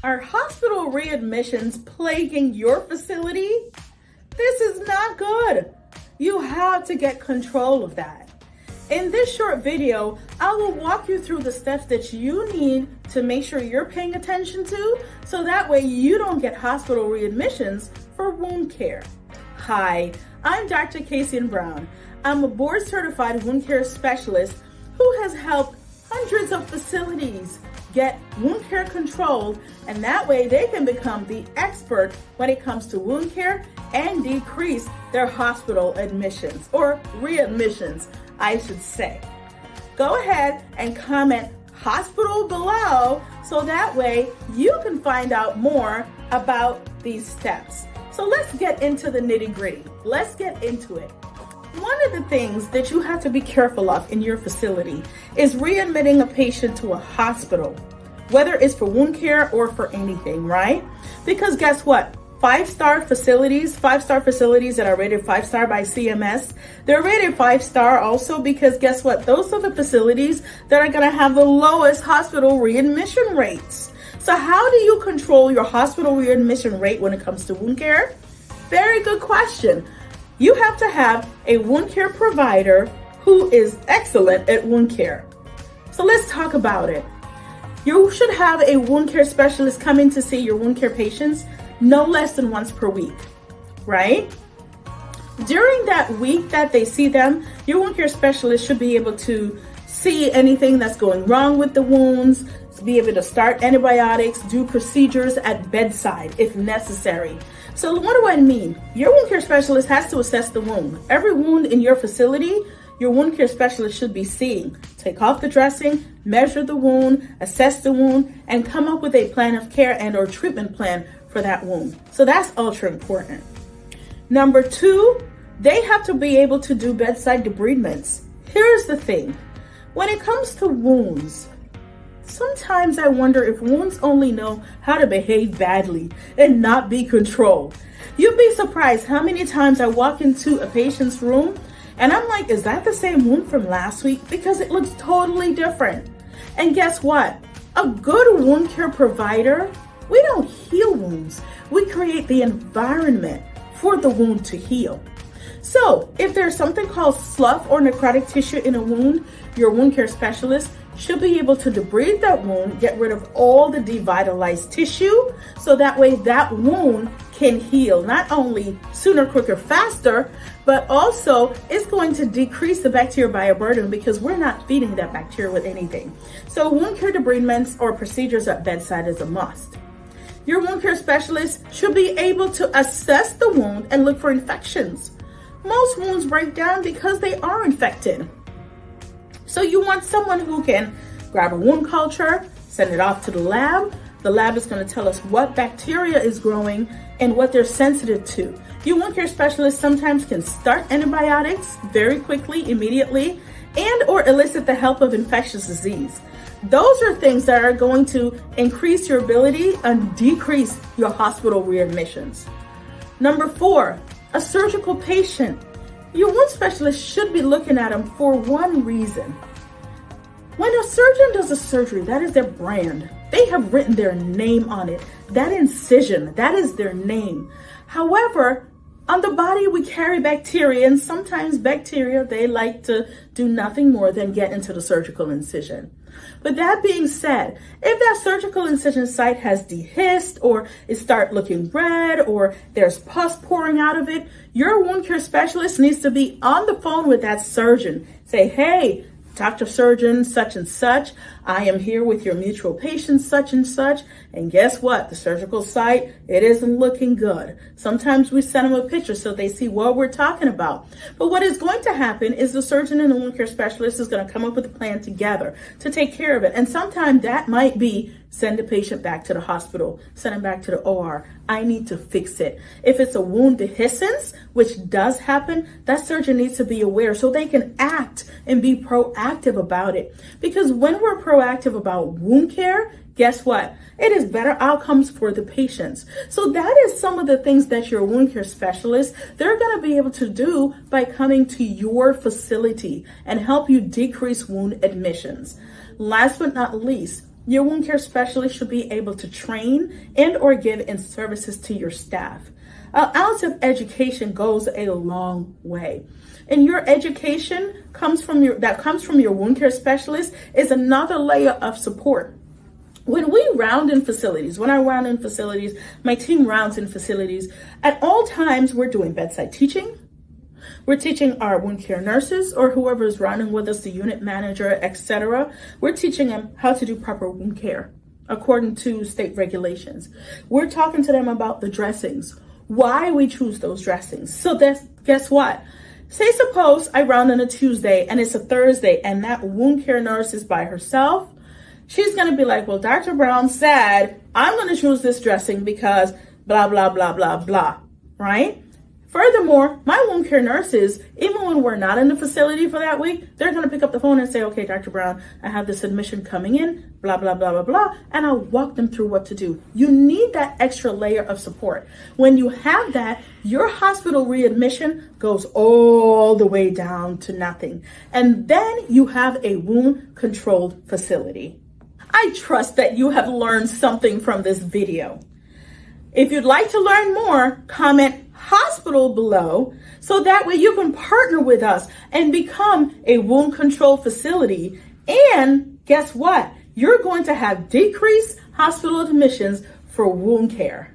Are hospital readmissions plaguing your facility? This is not good. You have to get control of that. In this short video, I will walk you through the steps that you need to make sure you're paying attention to, so that way you don't get hospital readmissions for wound care. Hi, I'm Dr. Kacian Brown. I'm a board-certified wound care specialist who has helped hundreds of facilities get wound care controlled, and that way they can become the expert when it comes to wound care and decrease their hospital admissions, or readmissions, I should say. Go ahead and comment hospital below so that way you can find out more about these steps. So let's get into the nitty-gritty. Let's get into it. One of the things that you have to be careful of in your facility is readmitting a patient to a hospital, whether it's for wound care or for anything, right? Because guess what? Five-star facilities that are rated 5-star by CMS, they're rated 5-star also because guess what? Those are the facilities that are gonna have the lowest hospital readmission rates. So how do you control your hospital readmission rate when it comes to wound care? Very good question. You have to have a wound care provider who is excellent at wound care. So let's talk about it. You should have a wound care specialist come in to see your wound care patients no less than once per week, right? During that week that they see them, your wound care specialist should be able to see anything that's going wrong with the wounds, to be able to start antibiotics, do procedures at bedside if necessary. So what do I mean? Your wound care specialist has to assess the wound. Every wound in your facility, your wound care specialist should be seeing. Take off the dressing, measure the wound, assess the wound, and come up with a plan of care and or treatment plan for that wound. So that's ultra important. Number two, they have to be able to do bedside debridements. Here's the thing. When it comes to wounds, sometimes I wonder if wounds only know how to behave badly and not be controlled. You'd be surprised how many times I walk into a patient's room and I'm like, is that the same wound from last week? Because it looks totally different. And guess what? A good wound care provider, we don't heal wounds. We create the environment for the wound to heal. So if there's something called slough or necrotic tissue in a wound, your wound care specialist should be able to debride that wound, get rid of all the devitalized tissue, so that way that wound can heal not only sooner, quicker, faster, but also it's going to decrease the bacterial bioburden because we're not feeding that bacteria with anything. So wound care debridements or procedures at bedside is a must. Your wound care specialist should be able to assess the wound and look for infections. Most wounds break down because they are infected. So you want someone who can grab a wound culture, send it off to the lab. The lab is going to tell us what bacteria is growing and what they're sensitive to. Your wound care specialist sometimes can start antibiotics very quickly, immediately, and or elicit the help of infectious disease. Those are things that are going to increase your ability and decrease your hospital readmissions. Number four, a surgical patient. Your wound specialist should be looking at them for one reason. When a surgeon does a surgery, that is their brand. They have written their name on it. That incision, that is their name. However, on the body, we carry bacteria, and sometimes bacteria, they like to do nothing more than get into the surgical incision. But that being said, if that surgical incision site has dehisced or it start looking red or there's pus pouring out of it, your wound care specialist needs to be on the phone with that surgeon. Say, hey, Dr. Surgeon, such and such, I am here with your mutual patient, such and such, and guess what? The surgical site, it isn't looking good. Sometimes we send them a picture so they see what we're talking about. But what is going to happen is the surgeon and the wound care specialist is going to come up with a plan together to take care of it. And sometimes that might be send the patient back to the hospital, send them back to the OR. I need to fix it. If it's a wound dehiscence, which does happen, that surgeon needs to be aware so they can act and be proactive about it. Because when we're proactive about wound care, guess what? It is better outcomes for the patients. So that is some of the things that your wound care specialist, they're going to be able to do by coming to your facility and help you decrease wound admissions. Last but not least, Your wound care specialist should be able to train and or give in services to your staff. An ounce of education goes a long way. And your education comes from your wound care specialist is another layer of support. When I round in facilities, my team rounds in facilities, at all times we're doing bedside teaching. We're teaching our wound care nurses or whoever is rounding with us, the unit manager, etc. We're teaching them how to do proper wound care according to state regulations. We're talking to them about the dressings, why we choose those dressings. So guess what? Say suppose I round on a Tuesday and it's a Thursday and that wound care nurse is by herself. She's going to be like, well, Dr. Brown said, I'm going to choose this dressing because blah, blah, blah, blah, blah, right? Furthermore, my wound care nurses, even when we're not in the facility for that week, they're going to pick up the phone and say, okay, Dr. Brown, I have this admission coming in, blah, blah, blah, blah, blah, and I'll walk them through what to do. You need that extra layer of support. When you have that, your hospital readmission goes all the way down to nothing. And then you have a wound-controlled facility. I trust that you have learned something from this video. If you'd like to learn more, comment hospital below so that way you can partner with us and become a wound control facility. And guess what? You're going to have decreased hospital admissions for wound care.